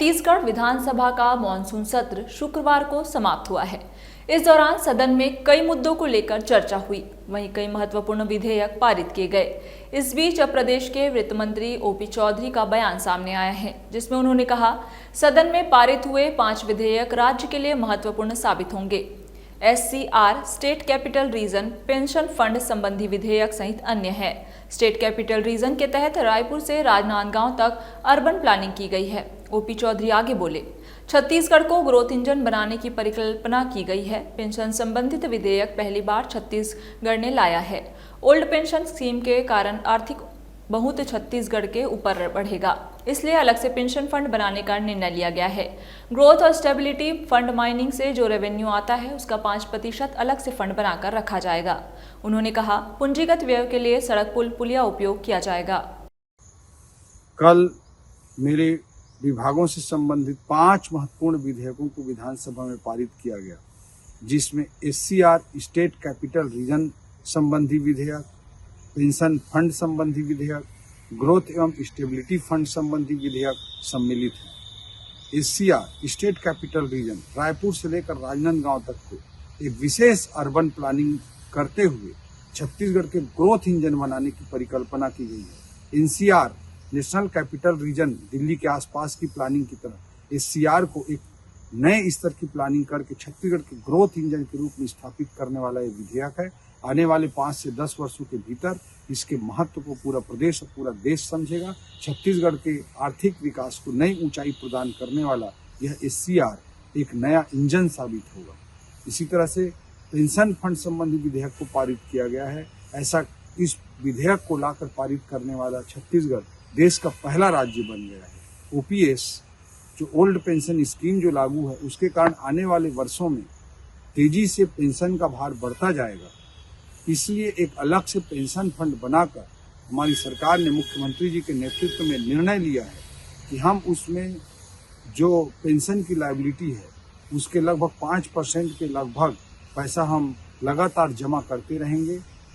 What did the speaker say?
छत्तीसगढ़ विधानसभा का मानसून सत्र शुक्रवार को समाप्त हुआ है। इस दौरान सदन में कई मुद्दों को लेकर चर्चा हुई, वहीं कई महत्वपूर्ण विधेयक पारित किए गए। इस बीच अब प्रदेश के वित्त मंत्री ओपी चौधरी का बयान सामने आया है, जिसमें उन्होंने कहा, सदन में पारित हुए 5 विधेयक राज्य के लिए महत्वपूर्ण साबित होंगे। SCR, state capital region, pension fund संबंधी विधेयक सहित अन्य है। स्टेट कैपिटल रीजन के तहत रायपुर से राजनांदगांव तक अर्बन प्लानिंग की गई है। ओपी चौधरी आगे बोले, छत्तीसगढ़ को ग्रोथ इंजन बनाने की परिकल्पना की गई है। पेंशन संबंधित विधेयक पहली बार छत्तीसगढ़ ने लाया है। ओल्ड पेंशन स्कीम के कारण आर्थिक बहुत छत्तीसगढ़ के ऊपर बढ़ेगा, इसलिए अलग से पेंशन फंड बनाने का निर्णय लिया गया है। ग्रोथ और स्टेबिलिटी फंड माइनिंग से जो रेवेन्यू आता है उसका 5% अलग से फंड बनाकर रखा जाएगा। उन्होंने कहा, पूंजीगत व्यय के लिए सड़क पुल पुलिया उपयोग किया जाएगा। कल मेरे विभागों से संबंधित 5 महत्वपूर्ण विधेयकों को विधानसभा में पारित किया गया, जिसमें SCR, स्टेट कैपिटल रीजन संबंधी विधेयक, पेंशन फंड संबंधी विधेयक, ग्रोथ एवं स्टेबिलिटी फंड संबंधी विधेयक सम्मिलित है। SCR, state capital region, Raipur से लेकर राजनांदगांव तक को एक विशेष अर्बन प्लानिंग करते हुए छत्तीसगढ़ के ग्रोथ इंजन बनाने की परिकल्पना की गई है। NCR, national capital region, Delhi के आसपास की प्लानिंग की तरह SCR को एक नए स्तर की प्लानिंग करके छत्तीसगढ़ के ग्रोथ इंजन के रूप में स्थापित करने वाला ये विधेयक है। आने वाले 5 से 10 वर्षों के भीतर इसके महत्व को पूरा प्रदेश और पूरा देश समझेगा। छत्तीसगढ़ के आर्थिक विकास को नई ऊंचाई प्रदान करने वाला यह SCR एक नया इंजन साबित होगा। इसी तरह से पेंशन फंड संबंधी विधेयक को पारित किया गया है। ऐसा इस विधेयक को लाकर पारित करने वाला छत्तीसगढ़ देश का पहला राज्य बन गया है। OPS जो ओल्ड पेंशन स्कीम जो लागू है, उसके कारण आने वाले वर्षों में तेजी से पेंशन का भार बढ़ता जाएगा। इसलिए एक अलग से पेंशन फंड बनाकर हमारी सरकार ने मुख्यमंत्री जी के नेतृत्व में निर्णय लिया है कि हम उसमें जो पेंशन की लायबिलिटी है उसके लगभग 5% के लगभग पैसा हम लगातार जमा करते रहेंगे।